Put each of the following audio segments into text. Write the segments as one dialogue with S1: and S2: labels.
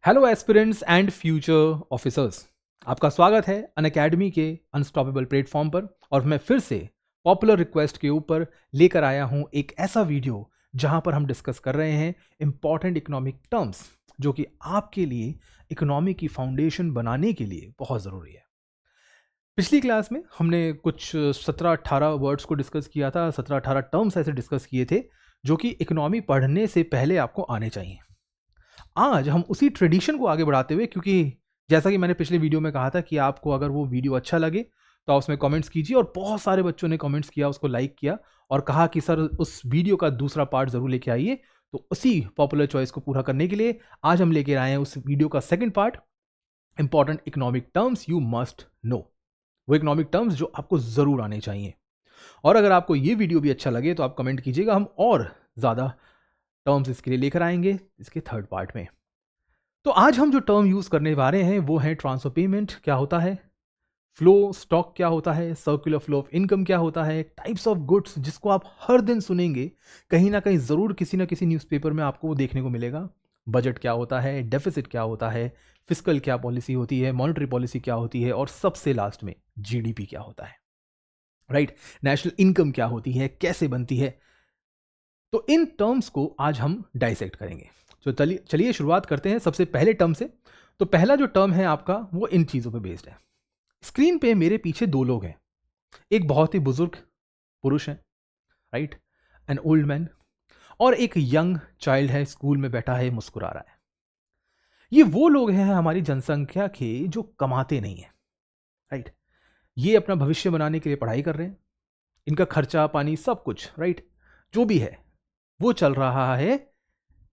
S1: Hello aspirants and future officers, आपका स्वागत है अनअकैडमी के अनस्टॉपेबल प्लेटफॉर्म पर। और मैं फिर से पॉपुलर रिक्वेस्ट के ऊपर लेकर आया हूं एक ऐसा वीडियो जहां पर हम डिस्कस कर रहे हैं इंपॉर्टेंट इकोनॉमिक टर्म्स जो कि आपके लिए इकोनॉमी की फाउंडेशन बनाने के लिए बहुत ज़रूरी है। पिछली क्लास में हमने कुछ 17-18 वर्ड्स को डिस्कस किया था, 17-18 टर्म्स ऐसे डिस्कस किए थे जो कि इकोनॉमी पढ़ने से पहले आपको आने चाहिए। आज हम उसी ट्रेडिशन को आगे बढ़ाते हुए, क्योंकि जैसा कि मैंने पिछले वीडियो में कहा था कि आपको अगर वो वीडियो अच्छा लगे तो आप उसमें कमेंट्स कीजिए, और बहुत सारे बच्चों ने कमेंट्स किया, उसको लाइक किया और कहा कि सर उस वीडियो का दूसरा पार्ट जरूर लेके आइए। तो उसी पॉपुलर चॉइस को पूरा करने के लिए आज हम लेके आए हैं उस वीडियो का second part, important economic terms you must know. वो इकोनॉमिक टर्म्स जो आपको जरूर आने चाहिए। और अगर आपको ये वीडियो भी अच्छा लगे तो आप कमेंट कीजिएगा, हम और ज़्यादा टर्म्स इसके लिए लेकर आएंगे इसके थर्ड पार्ट में। तो आज हम जो टर्म यूज करने वाले हैं वो है ट्रांसफर पेमेंट क्या होता है, फ्लो स्टॉक क्या होता है, सर्कुलर फ्लो ऑफ इनकम क्या होता है, टाइप्स ऑफ गुड्स जिसको आप हर दिन सुनेंगे, कहीं ना कहीं जरूर किसी ना किसी न्यूज़पेपर में आपको वो देखने को मिलेगा। बजट क्या होता है, डेफिसिट क्या होता है, फिस्कल क्या पॉलिसी होती है, मॉनेटरी पॉलिसी क्या होती है, और सबसे लास्ट में जीडीपी क्या होता है, राइट। नेशनल इनकम क्या होती है, कैसे बनती है। तो इन टर्म्स को आज हम डाइसेक्ट करेंगे। तो चलिए शुरुआत करते हैं सबसे पहले टर्म से। तो पहला जो टर्म है आपका वो इन चीज़ों पे बेस्ड है। स्क्रीन पे मेरे पीछे दो लोग हैं, एक बहुत ही बुजुर्ग पुरुष है, राइट, एन ओल्ड मैन, और एक यंग चाइल्ड है, स्कूल में बैठा है, मुस्कुरा रहा है। ये वो लोग हैं हमारी जनसंख्या के जो कमाते नहीं है, राइट। ये अपना भविष्य बनाने के लिए पढ़ाई कर रहे हैं, इनका खर्चा पानी सब कुछ, राइट, जो भी है वो चल रहा है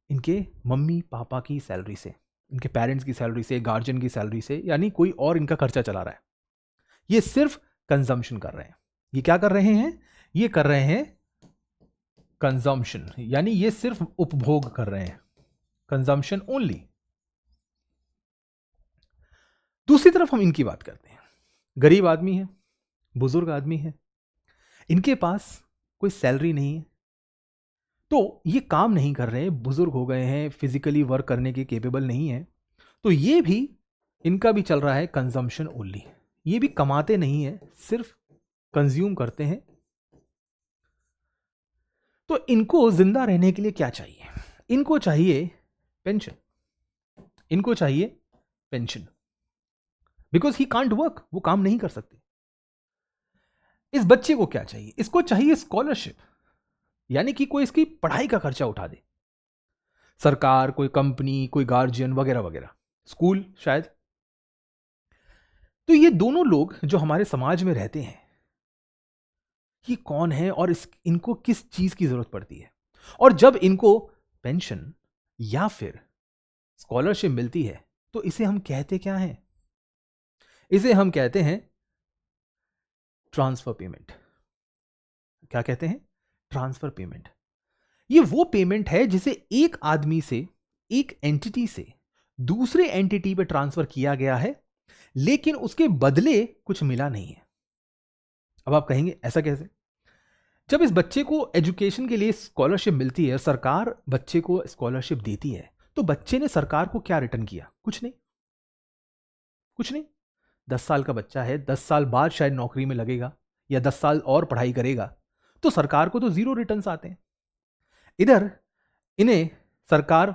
S1: इनके मम्मी पापा की सैलरी से, इनके पेरेंट्स की सैलरी से, गार्जियन की सैलरी से, यानी कोई और इनका खर्चा चला रहा है। ये सिर्फ कंजम्पशन कर रहे हैं। ये क्या कर रहे हैं? ये कर रहे हैं कंजम्पशन, यानी ये सिर्फ उपभोग कर रहे हैं, कंजम्पशन ओनली। दूसरी तरफ हम इनकी बात करते हैं, गरीब आदमी है, बुजुर्ग आदमी है, इनके पास कोई सैलरी नहीं है, तो ये काम नहीं कर रहे, बुजुर्ग हो गए हैं, फिजिकली वर्क करने के केपेबल नहीं है, तो ये भी, इनका भी चल रहा है कंजम्पशन ओनली। ये भी कमाते नहीं है, सिर्फ कंज्यूम करते हैं। तो इनको जिंदा रहने के लिए क्या चाहिए? इनको चाहिए पेंशन, इनको चाहिए pension, because he can't work, वो काम नहीं कर सकते। इस बच्चे को क्या चाहिए? इसको चाहिए स्कॉलरशिप, यानी कि कोई इसकी पढ़ाई का खर्चा उठा दे, सरकार, कोई कंपनी, कोई गार्जियन वगैरह वगैरह, स्कूल शायद। तो ये दोनों लोग जो हमारे समाज में रहते हैं, ये कौन है और इनको किस चीज की जरूरत पड़ती है? और जब इनको पेंशन या फिर स्कॉलरशिप मिलती है तो इसे हम कहते क्या हैं? इसे हम कहते हैं ट्रांसफर पेमेंट। क्या कहते हैं? Transfer payment. ये वो पेमेंट है जिसे एक आदमी से, एक एंटिटी से दूसरे एंटिटी पे ट्रांसफर किया गया है, लेकिन उसके बदले कुछ मिला नहीं है। अब आप कहेंगे ऐसा कैसे? जब इस बच्चे को एजुकेशन के लिए स्कॉलरशिप मिलती है, सरकार बच्चे को स्कॉलरशिप देती है, तो बच्चे ने सरकार को क्या रिटर्न किया? कुछ नहीं, कुछ नहीं। 10 साल का बच्चा है, 10 साल बाद शायद नौकरी में लगेगा या 10 साल और पढ़ाई करेगा, तो सरकार को तो जीरो रिटर्न्स आते हैं। इधर इन्हें सरकार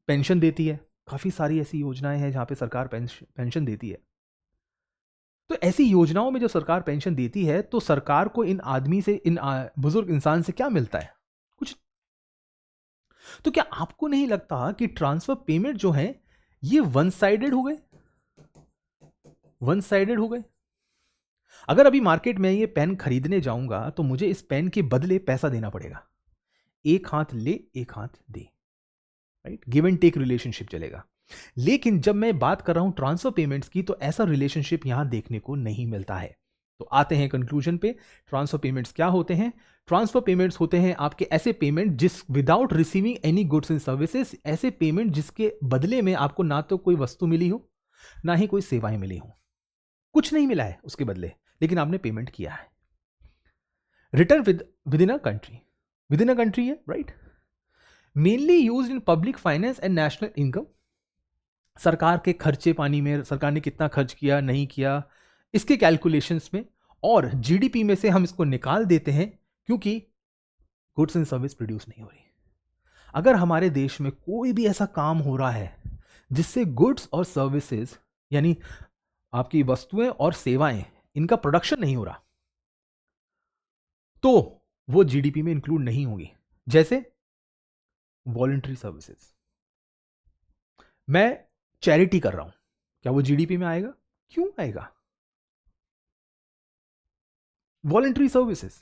S1: पेंशन देती है, काफी सारी ऐसी योजनाएं हैं जहां पे सरकार पेंशन देती है। तो ऐसी योजनाओं में जो सरकार पेंशन देती है, तो सरकार को इन आदमी से, इन बुजुर्ग इंसान से क्या मिलता है? कुछ। तो क्या आपको नहीं लगता कि ट्रांसफर पेमेंट जो है ये वन साइडेड हो गए? वन साइडेड हो गए। अगर अभी मार्केट में ये पेन खरीदने जाऊंगा तो मुझे इस पेन के बदले पैसा देना पड़ेगा, एक हाथ ले एक हाथ दे, right, give and take relationship चलेगा। लेकिन जब मैं बात कर रहा हूं ट्रांसफर पेमेंट्स की, तो ऐसा रिलेशनशिप यहां देखने को नहीं मिलता है। तो आते हैं कंक्लूजन पे। ट्रांसफर पेमेंट्स क्या होते हैं? ट्रांसफर पेमेंट्स होते हैं आपके ऐसे पेमेंट जिस without receiving any goods and services, ऐसे पेमेंट जिसके बदले में आपको ना तो कोई वस्तु मिली हो, ना ही कोई सेवाएं मिली हो, कुछ नहीं मिला है उसके बदले, लेकिन आपने पेमेंट किया है। Return within a country, within a country है, right, mainly used in public finance and national income. सरकार के खर्चे पानी में, सरकार ने कितना खर्च किया नहीं किया, इसके कैलकुलेशंस में, और जीडीपी में से हम इसको निकाल देते हैं क्योंकि गुड्स एंड सर्विस प्रोड्यूस नहीं हो रही। अगर हमारे देश में कोई भी ऐसा काम हो रहा है जिससे गुड्स और सर्विसेज यानी आपकी वस्तुएं और सेवाएं इनका प्रोडक्शन नहीं हो रहा, तो वो जीडीपी में इंक्लूड नहीं होगी। जैसे वॉलंटरी सर्विसेज, मैं चैरिटी कर रहा हूं, क्या वो जीडीपी में आएगा? क्यों आएगा? वॉलंटरी सर्विसेज,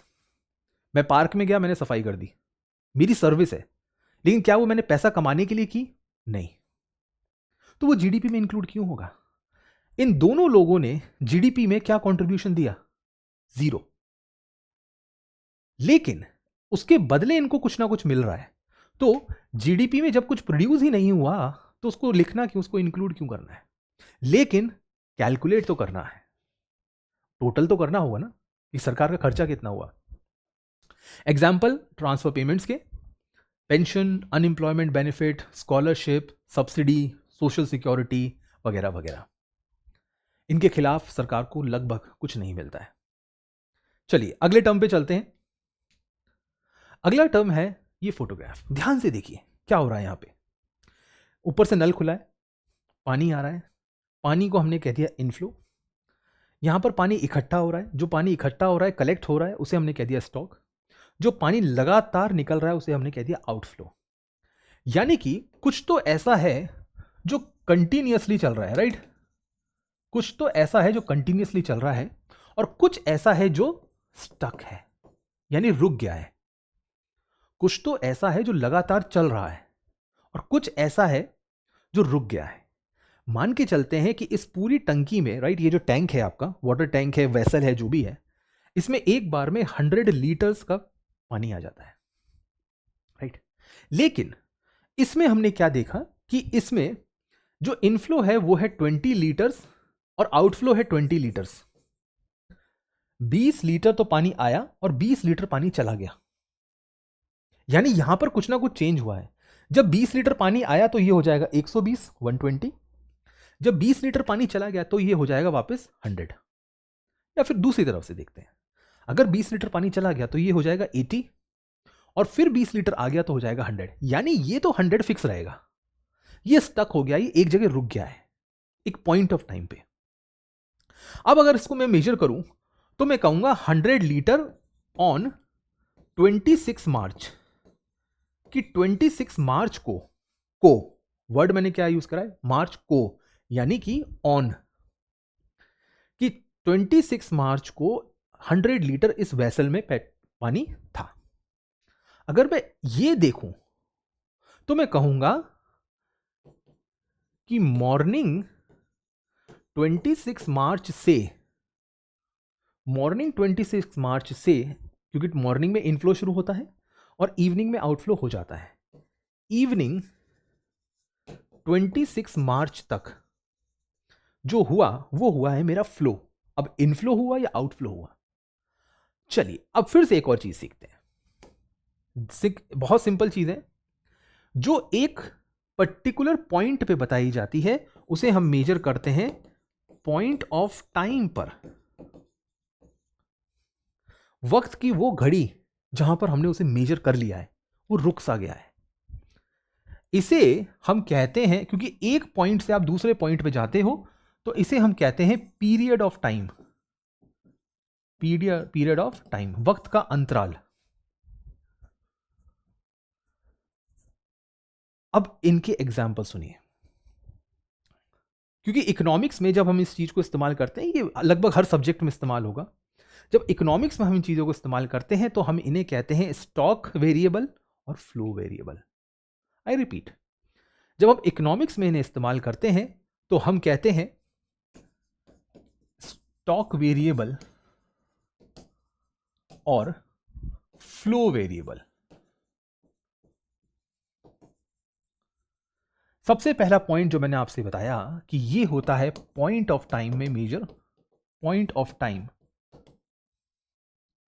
S1: मैं पार्क में गया, मैंने सफाई कर दी, मेरी सर्विस है, लेकिन क्या वो मैंने पैसा कमाने के लिए की? नहीं, तो वो जीडीपी में इंक्लूड क्यों होगा? इन दोनों लोगों ने जीडीपी में क्या कंट्रीब्यूशन दिया? 0। लेकिन उसके बदले इनको कुछ ना कुछ मिल रहा है। तो जीडीपी में जब कुछ प्रोड्यूस ही नहीं हुआ तो उसको लिखना क्यों, उसको इंक्लूड क्यों करना है? लेकिन कैलकुलेट तो करना है, टोटल तो करना होगा ना कि सरकार का खर्चा कितना हुआ। एग्जाम्पल ट्रांसफर पेमेंट्स के, pension, unemployment benefit, scholarship, subsidy, social security वगैरह वगैरह, इनके खिलाफ सरकार को लगभग कुछ नहीं मिलता है। चलिए अगले टर्म पे चलते हैं। अगला टर्म है ये फोटोग्राफ। ध्यान से देखिए क्या हो रहा है यहां पे। ऊपर से नल खुला है, पानी आ रहा है, पानी को हमने कह दिया इनफ्लो। यहां पर पानी इकट्ठा हो रहा है, जो पानी इकट्ठा हो रहा है, कलेक्ट हो रहा है, उसे हमने कह दिया स्टॉक। जो पानी लगातार निकल रहा है उसे हमने कह दिया आउटफ्लो। यानी कि कुछ तो ऐसा है जो कंटिन्यूअसली चल रहा है, राइट? कुछ तो ऐसा है जो कंटिन्यूअसली चल रहा है और कुछ ऐसा है जो स्टक है यानी रुक गया है। कुछ तो ऐसा है जो लगातार चल रहा है और कुछ ऐसा है जो रुक गया है। मान के चलते हैं कि इस पूरी टंकी में, राइट, ये जो टैंक है आपका, वाटर टैंक है, वेसल है, जो भी है, इसमें एक बार में 100 लीटर्स का पानी आ जाता है, राइट? लेकिन इसमें हमने क्या देखा कि इसमें जो इनफ्लो है वो है 20 लीटर्स और आउटफ्लो है 20 लीटर्स। 20 लीटर तो पानी आया और 20 लीटर पानी चला गया, यानी यहां पर कुछ ना कुछ चेंज हुआ है। जब 20 लीटर पानी आया तो ये हो जाएगा 120, 120। जब 20 लीटर पानी चला गया तो ये हो जाएगा वापस 100। या फिर दूसरी तरफ से देखते हैं, अगर 20 लीटर पानी चला गया तो ये हो जाएगा 80 और फिर 20 लीटर आ गया तो हो जाएगा 100। यानी ये तो 100 फिक्स रहेगा, ये स्टक हो गया, ये एक जगह रुक गया है एक पॉइंट ऑफ टाइम पे। अब अगर इसको मैं मेजर करूं तो मैं कहूंगा 100 लीटर ऑन 26 मार्च कि 26 मार्च को वर्ड मैंने क्या यूज करा है? मार्च को, यानी कि ऑन, कि 26 मार्च को 100 लीटर इस वेसल में पानी था। अगर मैं ये देखूं तो मैं कहूंगा कि मॉर्निंग 26 मार्च से, क्योंकि मॉर्निंग में इनफ्लो शुरू होता है और इवनिंग में आउटफ्लो हो जाता है, इवनिंग 26 मार्च तक जो हुआ वो हुआ है मेरा फ्लो। अब इनफ्लो हुआ या आउटफ्लो हुआ? चलिए अब फिर से एक और चीज सीखते हैं। बहुत सिंपल चीज है, जो एक पर्टिकुलर पॉइंट पे बताई जाती है उसे हम मेजर करते हैं पॉइंट ऑफ टाइम पर। वक्त की वो घड़ी जहां पर हमने उसे मेजर कर लिया है वो रुक सा गया है, इसे हम कहते हैं, क्योंकि एक पॉइंट से आप दूसरे पॉइंट पे जाते हो, तो इसे हम कहते हैं period of time. Period of time, वक्त का अंतराल। अब इनके एग्जाम्पल सुनिए, क्योंकि इकोनॉमिक्स में जब हम इस चीज को इस्तेमाल करते हैं, ये लगभग हर सब्जेक्ट में इस्तेमाल होगा, जब इकोनॉमिक्स में हम इन चीजों को इस्तेमाल करते हैं तो हम इन्हें कहते हैं स्टॉक वेरिएबल और फ्लो वेरिएबल। आई रिपीट, जब हम इकोनॉमिक्स में इन्हें इस्तेमाल करते हैं तो हम कहते हैं स्टॉक वेरिएबल और फ्लो वेरिएबल। सबसे पहला पॉइंट जो मैंने आपसे बताया कि ये होता है पॉइंट ऑफ टाइम में मेजर। पॉइंट ऑफ टाइम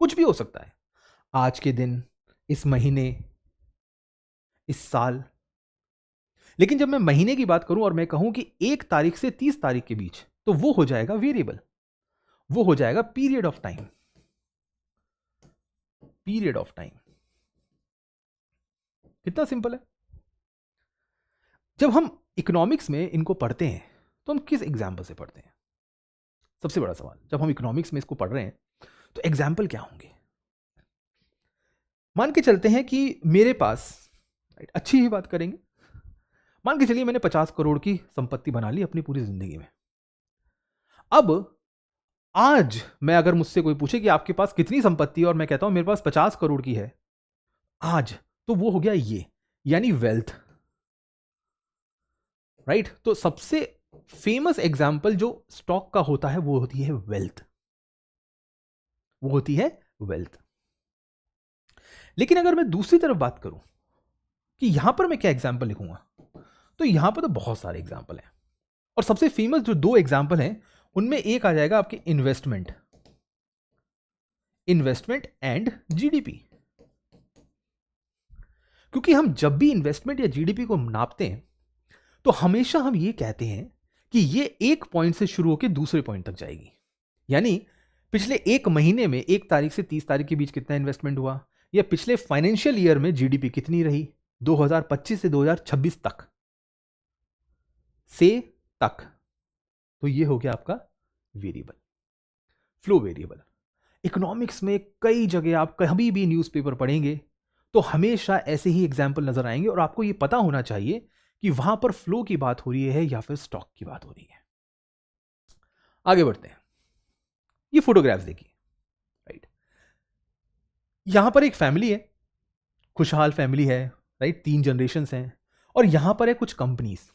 S1: कुछ भी हो सकता है, आज के दिन, इस महीने, इस साल, लेकिन जब मैं महीने की बात करूं और मैं कहूं कि 1 तारीख से 30 तारीख के बीच, तो वो हो जाएगा वेरिएबल, वो हो जाएगा period of time, period of time. कितना सिंपल है। जब हम इकोनॉमिक्स में इनको पढ़ते हैं तो हम किस एग्जाम्पल से पढ़ते हैं? सबसे बड़ा सवाल, जब हम इकोनॉमिक्स में इसको पढ़ रहे हैं तो एग्जाम्पल क्या होंगे? मान के चलते हैं कि मेरे पास, अच्छी ही बात करेंगे, मान के चलिए मैंने 50 करोड़ की संपत्ति बना ली अपनी पूरी जिंदगी में। अब आज मैं, अगर मुझसे कोई पूछे कि आपके पास कितनी संपत्ति है और मैं कहता हूं मेरे पास 50 करोड़ की है आज, तो वो हो गया ये, यानी वेल्थ, राइट। तो सबसे फेमस एग्जाम्पल जो स्टॉक का होता है वो होती है वेल्थ, वो होती है वेल्थ। लेकिन अगर मैं दूसरी तरफ बात करूं कि यहां पर मैं क्या एग्जाम्पल लिखूंगा, तो यहां पर तो बहुत सारे एग्जाम्पल हैं, और सबसे फेमस जो 2 एग्जाम्पल हैं उनमें एक आ जाएगा आपके इन्वेस्टमेंट, इन्वेस्टमेंट एंड जीडीपी। क्योंकि हम जब भी इन्वेस्टमेंट या जीडीपी को नापते हैं तो हमेशा हम ये कहते हैं कि ये एक पॉइंट से शुरू होकर दूसरे पॉइंट तक जाएगी। यानी पिछले 1 महीने में 1 तारीख से 30 तारीख के बीच कितना इन्वेस्टमेंट हुआ, या पिछले फाइनेंशियल ईयर में जीडीपी कितनी रही 2025 से 2026 तक से तक। तो ये हो गया आपका वेरिएबल, फ्लो वेरिएबल। इकोनॉमिक्स में कई जगह आप कभी भी न्यूज़पेपर पढ़ेंगे तो हमेशा ऐसे ही एग्जाम्पल नजर आएंगे, और आपको ये पता होना चाहिए कि वहां पर फ्लो की बात हो रही है या फिर स्टॉक की बात हो रही है। आगे बढ़ते हैं। ये फोटोग्राफ्स देखिए, राइट। यहां पर एक फैमिली है, खुशहाल फैमिली है, राइट, 3 जनरेशंस हैं, और यहां पर है कुछ कंपनीज।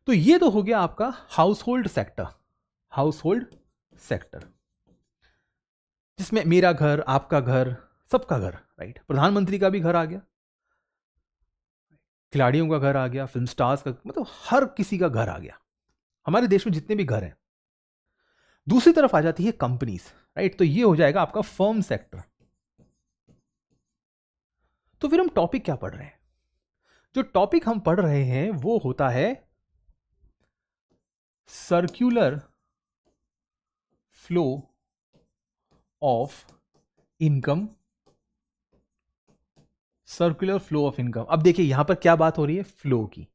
S1: तो ये तो हो गया आपका house hold sector, house hold sector, जिसमें मेरा घर, आपका घर, सबका घर, राइट। प्रधानमंत्री का भी घर आ गया, खिलाड़ियों का घर आ गया, फिल्म स्टार्स का, मतलब हर किसी का घर आ गया, हमारे देश में जितने भी घर हैं। दूसरी तरफ आ जाती है कंपनीज, राइट। तो ये हो जाएगा आपका फर्म सेक्टर। तो फिर हम टॉपिक क्या पढ़ रहे हैं? जो टॉपिक हम पढ़ रहे हैं वो होता है circular flow of income, circular flow of income. अब देखिए यहां पर क्या बात हो रही है, फ्लो की।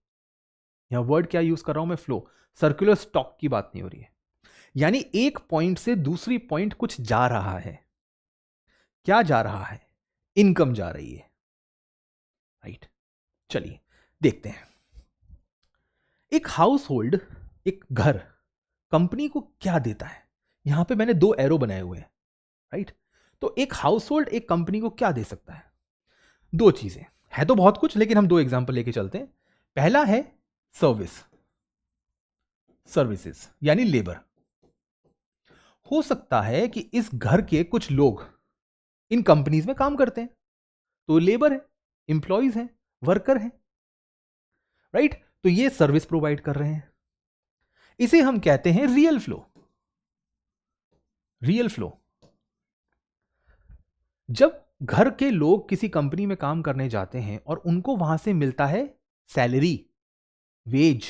S1: यहां वर्ड क्या यूज कर रहा हूं मैं, फ्लो। सर्कुलर स्टॉक की बात नहीं हो रही है, यानी एक पॉइंट से दूसरी पॉइंट कुछ जा रहा है। क्या जा रहा है? इनकम जा रही है, राइट। चलिए देखते हैं। एक हाउस होल्ड, एक घर, कंपनी को क्या देता है? यहां पे मैंने 2 एरो बनाए हुए हैं, राइट। तो एक हाउस होल्ड एक कंपनी को क्या दे सकता है? 2 चीजें है, तो बहुत कुछ, लेकिन हम 2 एग्जांपल लेके चलते हैं। पहला है सर्विस, सर्विसेज यानी लेबर। हो सकता है कि इस घर के कुछ लोग इन कंपनीज में काम करते हैं, तो लेबर है, इंप्लॉइज हैं, वर्कर हैं, राइट। तो ये सर्विस प्रोवाइड कर रहे हैं, इसे हम कहते हैं रियल फ्लो, रियल फ्लो। जब घर के लोग किसी कंपनी में काम करने जाते हैं और उनको वहां से मिलता है salary, wage,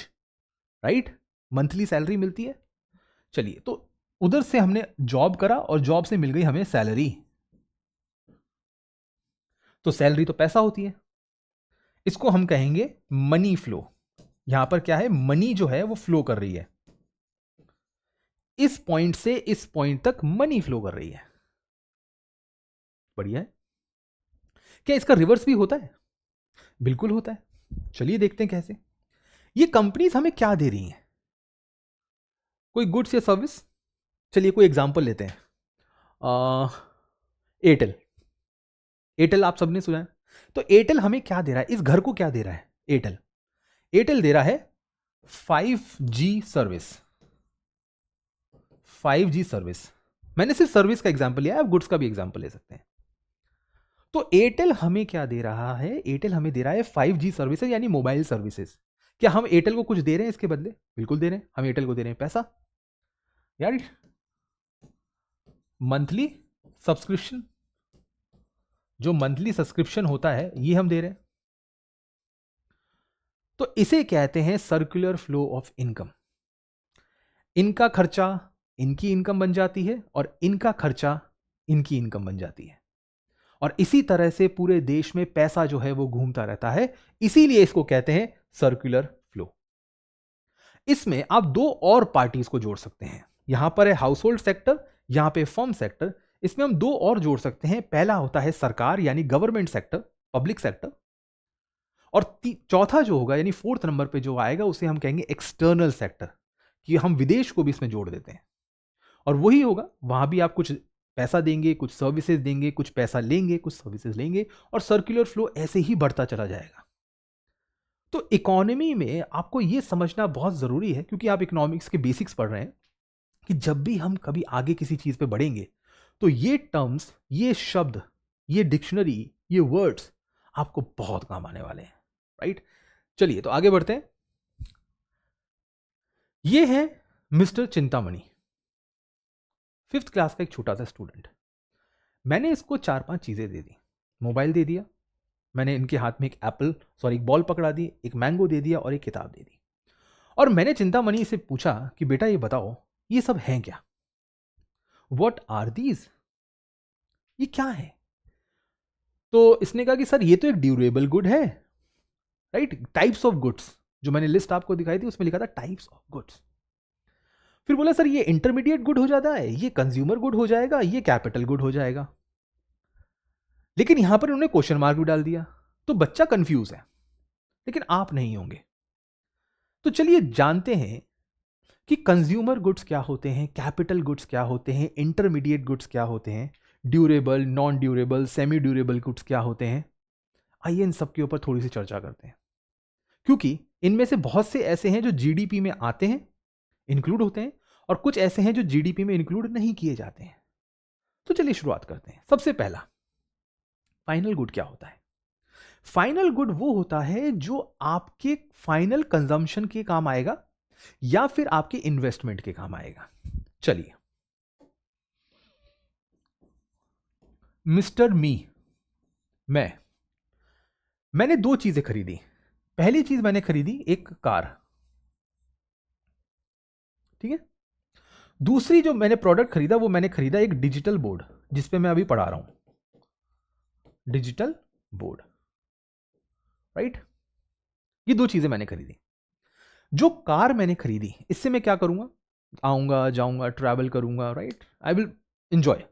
S1: right, monthly salary मिलती है। चलिए, तो उधर से हमने जॉब करा और जॉब से मिल गई हमें सैलरी, तो सैलरी तो पैसा होती है, इसको हम कहेंगे मनी फ्लो। यहां पर क्या है, मनी जो है वो फ्लो कर रही है, इस पॉइंट से इस पॉइंट तक मनी फ्लो कर रही है। बढ़िया है। क्या इसका रिवर्स भी होता है? बिल्कुल होता है। चलिए देखते हैं कैसे। ये कंपनीज हमें क्या दे रही हैं? कोई गुड्स या सर्विस। चलिए कोई एग्जांपल लेते हैं, एयरटेल। एयरटेल आप सबने सुना है। तो एयरटेल हमें क्या दे रहा है, इस घर को क्या दे रहा है? एयरटेल, एयरटेल दे रहा है 5G सर्विस, 5G सर्विस। मैंने सिर्फ सर्विस का एग्जांपल लिया है, आप गुड्स का भी एग्जांपल ले सकते हैं। तो एयरटेल हमें क्या दे रहा है? एयरटेल हमें दे रहा है 5G सर्विसेज, यानी मोबाइल सर्विसेज। क्या हम एयरटेल को कुछ दे रहे हैं इसके बदले? बिल्कुल दे रहे हैं। हम एयरटेल को दे रहे हैं पैसा, यार, मंथली सब्सक्रिप्शन। जो मंथली सब्सक्रिप्शन होता है ये हम दे रहे हैं। तो इसे कहते हैं सर्कुलर फ्लो ऑफ इनकम। इनका खर्चा इनकी इनकम बन जाती है और इनका खर्चा इनकी इनकम बन जाती है, और इसी तरह से पूरे देश में पैसा जो है वो घूमता रहता है, इसीलिए इसको कहते हैं सर्कुलर फ्लो। इसमें आप दो और पार्टीज को जोड़ सकते हैं। यहां पर है हाउस होल्ड सेक्टर, यहां पे फर्म सेक्टर। इसमें हम दो और जोड़ सकते हैं। पहला होता है सरकार यानी गवर्नमेंट सेक्टर, पब्लिक सेक्टर, और चौथा जो होगा यानी फोर्थ नंबर पे जो आएगा उसे हम कहेंगे एक्सटर्नल सेक्टर, कि हम विदेश को भी इसमें जोड़ देते हैं। और वही होगा, वहां भी आप कुछ पैसा देंगे, कुछ सर्विसेज देंगे, कुछ पैसा लेंगे, कुछ सर्विसेज लेंगे, और सर्कुलर फ्लो ऐसे ही बढ़ता चला जाएगा। तो इकोनॉमी में आपको यह समझना बहुत जरूरी है, क्योंकि आप इकोनॉमिक्स के बेसिक्स पढ़ रहे हैं, कि जब भी हम कभी आगे किसी चीज पे बढ़ेंगे तो ये टर्म्स, ये शब्द, ये डिक्शनरी, ये वर्ड्स आपको बहुत काम आने वाले हैं, राइट। चलिए तो आगे बढ़ते हैं। ये है मिस्टर चिंतामणि, 5th क्लास का एक छोटा सा स्टूडेंट। मैंने इसको 4-5 चीजें दे दी। मोबाइल दे दिया, मैंने इनके हाथ में एक बॉल पकड़ा दी, एक मैंगो दे दिया और एक किताब दे दी। और मैंने चिंतामणि से पूछा कि बेटा ये बताओ ये सब हैं क्या, वॉट आर दीज, ये क्या है। तो इसने कहा कि सर ये तो एक ड्यूरेबल गुड है, राइट। टाइप्स ऑफ गुड्स, जो मैंने लिस्ट आपको दिखाई थी उसमें लिखा था टाइप्स ऑफ गुड्स। फिर बोला सर ये इंटरमीडिएट गुड हो जाता है, ये कंज्यूमर गुड हो जाएगा, ये कैपिटल गुड हो जाएगा। लेकिन यहां पर उन्होंने क्वेश्चन मार्क भी डाल दिया, तो बच्चा कंफ्यूज है, लेकिन आप नहीं होंगे। तो चलिए जानते हैं कि कंज्यूमर गुड्स क्या होते हैं, कैपिटल गुड्स क्या होते हैं, इंटरमीडिएट गुड्स क्या होते हैं, durable, non durable, semi durable goods क्या होते हैं। आइए इन सब के ऊपर थोड़ी सी चर्चा करते हैं, क्योंकि इनमें से बहुत से ऐसे हैं जो जीडीपी में आते हैं, इंक्लूड होते हैं, और कुछ ऐसे हैं जो जीडीपी में इंक्लूड नहीं किए जाते हैं। तो चलिए शुरुआत करते हैं। सबसे पहला, फाइनल गुड क्या होता है। फाइनल गुड वो होता है जो आपके फाइनल कंजम्पशन के काम आएगा या फिर आपके इन्वेस्टमेंट के काम आएगा। चलिए, मिस्टर मैंने दो चीजें खरीदी। पहली चीज मैंने खरीदी एक कार, ठीक है। दूसरी जो मैंने प्रोडक्ट खरीदा वो मैंने खरीदा एक डिजिटल बोर्ड, जिसपे मैं अभी पढ़ा रहा हूं, डिजिटल बोर्ड, राइट। ये दो चीजें मैंने खरीदी। जो कार मैंने खरीदी, इससे मैं क्या करूंगा, आऊंगा जाऊंगा, ट्रैवल करूंगा, right. I will enjoy,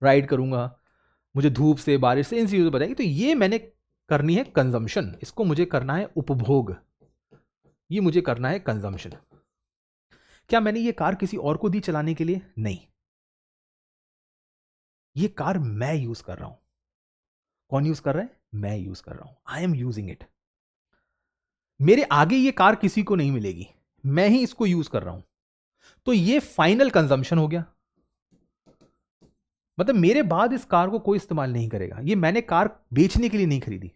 S1: ride करूंगा, मुझे धूप से बारिश से इन चीजों से बताएगी। तो ये मैंने करनी है कंजम्पशन, इसको मुझे करना है उपभोग, ये मुझे करना है कंजम्पशन। क्या मैंने ये कार किसी और को दी चलाने के लिए? नहीं, ये कार मैं यूज कर रहा हूं। कौन यूज कर रहा है? मैं यूज कर रहा हूं, आई एम यूजिंग इट। मेरे आगे ये कार किसी को नहीं मिलेगी, मैं ही इसको यूज कर रहा हूं। तो ये फाइनल कंजम्पशन हो गया, मतलब मेरे बाद इस कार को कोई इस्तेमाल नहीं करेगा, ये मैंने कार बेचने के लिए नहीं खरीदी।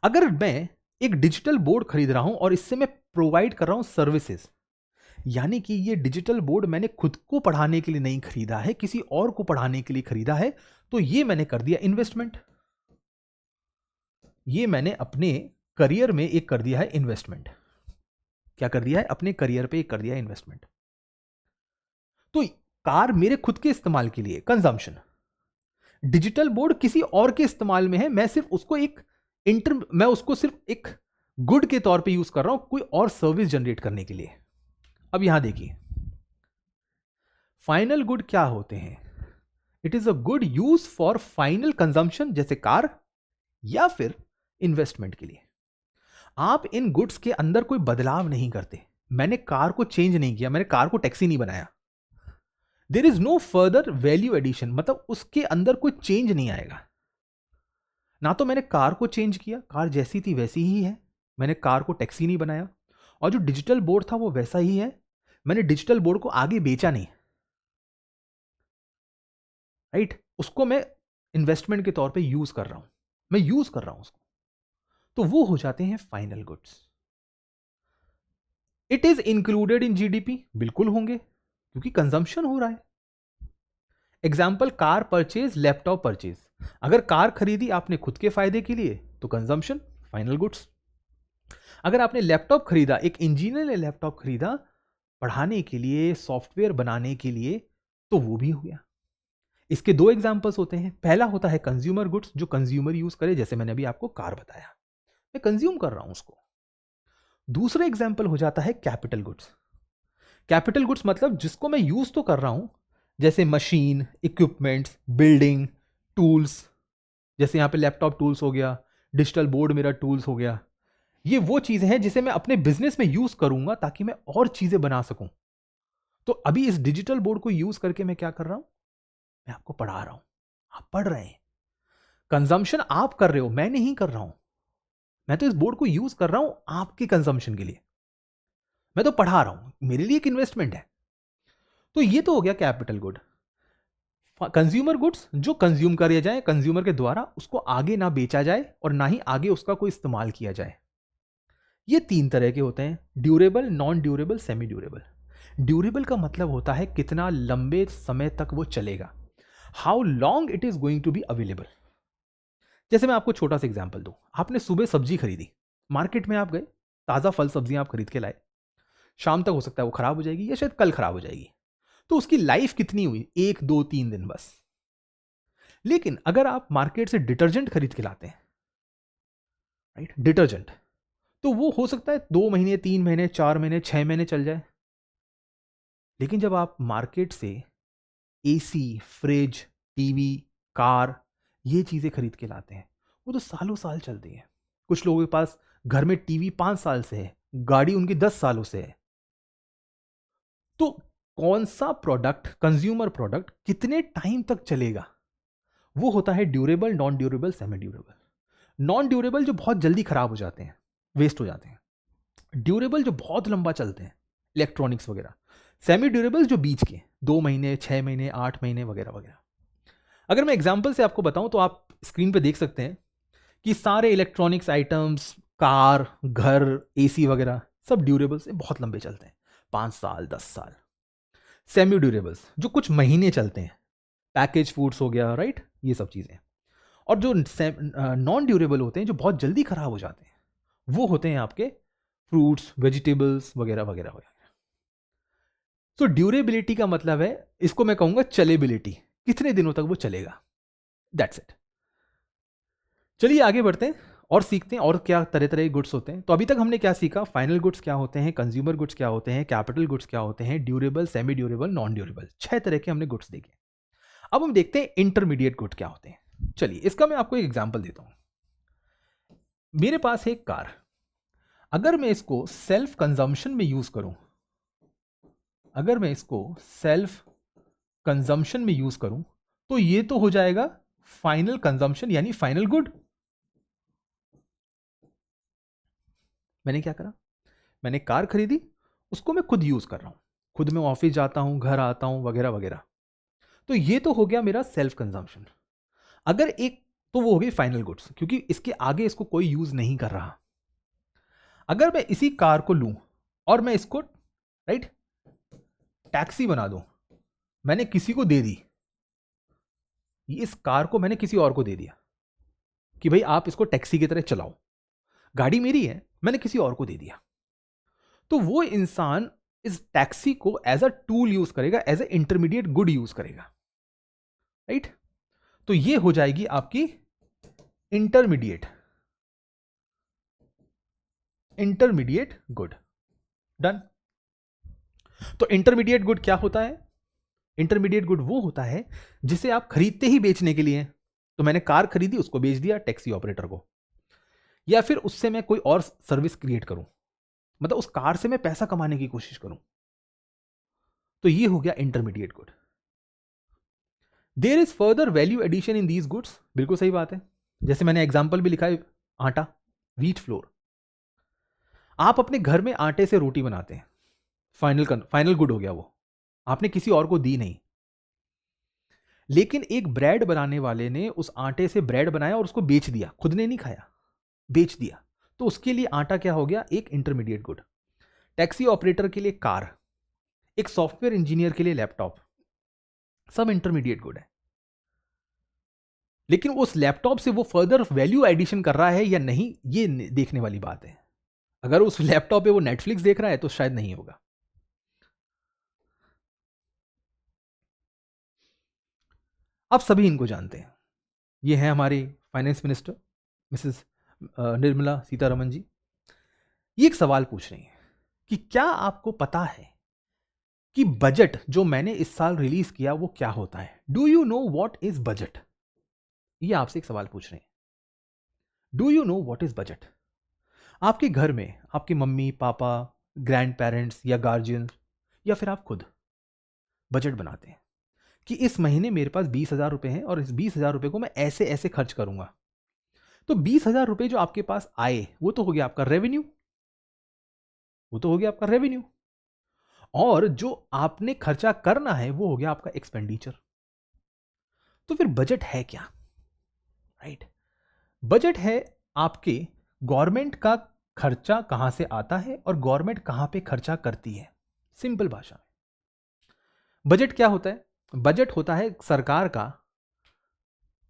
S1: अगर मैं एक डिजिटल बोर्ड खरीद रहा हूं और इससे मैं प्रोवाइड कर रहा हूं सर्विसेज, यानी कि ये डिजिटल बोर्ड मैंने खुद को पढ़ाने के लिए नहीं खरीदा है, किसी और को पढ़ाने के लिए खरीदा है, तो ये मैंने कर दिया इन्वेस्टमेंट। ये मैंने अपने करियर में एक कर दिया है इन्वेस्टमेंट। क्या कर दिया है? अपने करियर पे एक कर दिया है इन्वेस्टमेंट। तो कार मेरे खुद के इस्तेमाल के लिए कंजम्पशन, डिजिटल बोर्ड किसी और के इस्तेमाल में है, मैं उसको सिर्फ एक गुड के तौर पे यूज कर रहा हूं, कोई और सर्विस जनरेट करने के लिए। अब यहां देखिए, फाइनल गुड क्या होते हैं? It is a good use for final consumption, जैसे कार, या फिर इन्वेस्टमेंट के लिए। आप इन गुड्स के अंदर कोई बदलाव नहीं करते। मैंने कार को चेंज नहीं किया, मैंने कार को टैक्सी नहीं बनाया। There is no further value addition, मतलब उसके अंदर कोई चेंज नहीं आएगा। ना तो मैंने कार को चेंज किया, कार जैसी थी वैसी ही है, मैंने कार को टैक्सी नहीं बनाया। और जो डिजिटल बोर्ड था वो वैसा ही है, मैंने डिजिटल बोर्ड को आगे बेचा नहीं, राइट। उसको मैं इन्वेस्टमेंट के तौर पे यूज कर रहा हूं, मैं यूज कर रहा हूं उसको। तो वो हो जाते हैं final goods. It is included in GDP, बिल्कुल होंगे, क्योंकि कंजम्पशन हो रहा है। Example, car purchase, laptop purchase. अगर कार खरीदी आपने खुद के फायदे के लिए तो कंजम्पशन, फाइनल गुड्स। अगर आपने लैपटॉप खरीदा, एक इंजीनियर ने लैपटॉप खरीदा पढ़ाने के लिए, सॉफ्टवेयर बनाने के लिए, तो वो भी हो गया। इसके दो एग्जांपल्स होते हैं। पहला होता है कंज्यूमर गुड्स, जो कंज्यूमर यूज करे, जैसे मैंने अभी आपको कार बताया, मैं कंज्यूम कर रहा हूं उसको। दूसरा एग्जांपल हो जाता है कैपिटल गुड्स। कैपिटल गुड्स मतलब जिसको मैं यूज तो कर रहा हूं, जैसे मशीन, इक्विपमेंट्स, बिल्डिंग, टूल्स, जैसे यहां पे लैपटॉप टूल्स हो गया, डिजिटल बोर्ड मेरा टूल्स हो गया। ये वो चीजें हैं जिसे मैं अपने बिजनेस में यूज करूंगा ताकि मैं और चीजें बना सकूं। तो अभी इस डिजिटल बोर्ड को यूज करके मैं क्या कर रहा हूं, मैं आपको पढ़ा रहा हूं, आप पढ़ रहे हैं। कंजम्पशन आप कर रहे हो, मैं नहीं कर रहा हूं। मैं तो इस बोर्ड को यूज कर रहा हूं आपके कंजम्पशन के लिए, मैं तो पढ़ा रहा हूं, मेरे लिए एक इन्वेस्टमेंट है। तो ये तो हो गया कैपिटल गुड। कंज्यूमर गुड्स जो कंज्यूम करे जाए कंज्यूमर के द्वारा, उसको आगे ना बेचा जाए और ना ही आगे उसका कोई इस्तेमाल किया जाए। ये तीन तरह के होते हैं, durable, non durable, semi durable. Durable का मतलब होता है कितना लंबे समय तक वो चलेगा, how long it is going to be available. जैसे मैं आपको छोटा सा एग्जांपल दूं, आपने सुबह सब्जी खरीदी, मार्केट में आप गए, ताजा फल सब्जियां आप खरीद के लाए, शाम तक हो सकता है वो खराब हो जाएगी या शायद कल खराब हो जाएगी। तो उसकी लाइफ कितनी हुई, 1 2 3 दिन बस। लेकिन अगर आप मार्केट से डिटर्जेंट खरीद के लाते हैं, राइट, डिटर्जेंट, तो वो हो सकता है 2 महीने, 3 महीने, 4 महीने, 6 महीने चल जाए। लेकिन जब आप मार्केट से एसी, फ्रिज, टीवी, कार, ये चीजें खरीद के लाते हैं, वो तो सालों साल चलती है। कुछ लोगों के पास घर में टीवी 5 साल से है, गाड़ी उनकी 10 सालों से है। तो कौन सा प्रोडक्ट, कंज्यूमर प्रोडक्ट, कितने टाइम तक चलेगा, वो होता है durable, non durable, semi durable. Non durable जो बहुत जल्दी खराब हो जाते हैं, वेस्ट हो जाते हैं। ड्यूरेबल जो बहुत लंबा चलते हैं, इलेक्ट्रॉनिक्स वगैरह। सेमी ड्यूरेबल जो बीच के, 2 महीने, 6 महीने, 8 महीने वगैरह वगैरह। अगर मैं एग्जाम्पल से आपको बताऊं तो आप स्क्रीन पे देख सकते हैं कि सारे इलेक्ट्रॉनिक्स आइटम्स, कार, घर, एसी वगैरह सब ड्यूरेबल से बहुत लंबे चलते हैं, 5 साल, 10 साल। सेमी ड्यूरेबल्स जो कुछ महीने चलते हैं, पैकेज फूड्स हो गया, राइट, ये सब चीज़ें। और जो नॉन ड्यूरेबल होते हैं, जो बहुत जल्दी खराब हो जाते हैं, वो होते हैं आपके फ्रूट्स, वेजिटेबल्स वगैरह वगैरह वगैरह। तो ड्यूरेबिलिटी का मतलब है, इसको मैं कहूंगा चलेबिलिटी, कितने दिनों तक वो चलेगा, दैट्स इट। चलिए आगे बढ़ते हैं और सीखते हैं और क्या तरह तरह के गुड्स होते हैं। तो अभी तक हमने क्या सीखा, फाइनल गुड्स क्या होते हैं, कंज्यूमर गुड्स क्या होते हैं, कैपिटल गुड्स क्या होते हैं, durable, semi durable, non durable, 6 तरह के हमने गुड्स देखे। अब हम देखते हैं इंटरमीडिएट गुड क्या होते हैं। चलिए इसका मैं आपको एक एग्जांपल देता हूं। मेरे पास है एक कार, अगर मैं इसको सेल्फ कंजम्पशन में यूज करूं, अगर मैं इसको सेल्फ कंजम्पशन में यूज करूं, तो ये तो हो जाएगा फाइनल कंजम्पशन यानी फाइनल गुड। मैंने क्या करा, मैंने कार खरीदी, उसको मैं खुद यूज कर रहा हूं, खुद मैं ऑफिस जाता हूं, घर आता हूं वगैरह वगैरह। तो ये तो हो गया मेरा सेल्फ कंजम्पशन। अगर एक, तो वो हो गई फाइनल गुड्स, क्योंकि इसके आगे इसको कोई यूज नहीं कर रहा। अगर मैं इसी कार को लूं और मैं इसको, राइट, टैक्सी बना दूं, मैंने किसी को दे दी, इस कार को मैंने किसी और को दे दिया कि भाई आप इसको टैक्सी की तरह चलाओ, गाड़ी मेरी है, मैंने किसी और को दे दिया, तो वो इंसान इस टैक्सी को एज अ टूल यूज करेगा, as a intermediate good use करेगा, राइट। तो ये हो जाएगी आपकी इंटरमीडिएट, इंटरमीडिएट गुड। डन। तो इंटरमीडिएट गुड क्या होता है, इंटरमीडिएट गुड वो होता है जिसे आप खरीदते ही बेचने के लिए। तो मैंने कार खरीदी, उसको बेच दिया टैक्सी ऑपरेटर को, या फिर उससे मैं कोई और सर्विस क्रिएट करूं, मतलब उस कार से मैं पैसा कमाने की कोशिश करूं, तो ये हो गया intermediate good. There is further value addition in these goods, बिल्कुल सही बात है। जैसे मैंने एग्जाम्पल भी लिखा है, आटा, व्हीट फ्लोर। आप अपने घर में आटे से रोटी बनाते हैं, फाइनल गुड हो गया वो, आपने किसी और को दी नहीं। लेकिन एक ब्रेड बनाने वाले ने उस आटे से ब्रेड बनाया और उसको बेच दिया, खुद ने नहीं खाया, बेच दिया, तो उसके लिए आटा क्या हो गया, एक इंटरमीडिएट गुड। टैक्सी ऑपरेटर के लिए कार, एक सॉफ्टवेयर इंजीनियर के लिए लैपटॉप, सब इंटरमीडिएट गुड है। लेकिन उस लैपटॉप से वो फर्दर वैल्यू एडिशन कर रहा है या नहीं, ये देखने वाली बात है। अगर उस लैपटॉप पे वो नेटफ्लिक्स देख रहा है तो शायद नहीं होगा। आप सभी इनको जानते हैं, ये हैं हमारे finance minister Mrs Nirmala Sitharaman ji. ये एक सवाल पूछ रही हैं कि क्या आपको पता है कि बजट जो मैंने इस साल रिलीज किया वो क्या होता है? Do you know what is budget? ये आपसे एक सवाल पूछ रहे हैं। Do you know what is budget? आपके घर में आपके मम्मी पापा, ग्रैंड पेरेंट्स या गार्जियन या फिर आप खुद बजट बनाते हैं कि इस महीने मेरे पास 20,000 रुपए हैं और इस 20,000 रुपए को मैं ऐसे ऐसे खर्च करूंगा। तो 20,000 रुपए जो आपके पास आए वो तो हो गया आपका रेवेन्यू, वो तो हो गया आपका रेवेन्यू। और जो आपने खर्चा करना है वो हो गया आपका एक्सपेंडिचर। तो फिर बजट है क्या? राइट, बजट है आपके गवर्नमेंट का खर्चा कहां से आता है और गवर्नमेंट कहां पे खर्चा करती है। सिंपल भाषा में बजट क्या होता है? बजट होता है सरकार का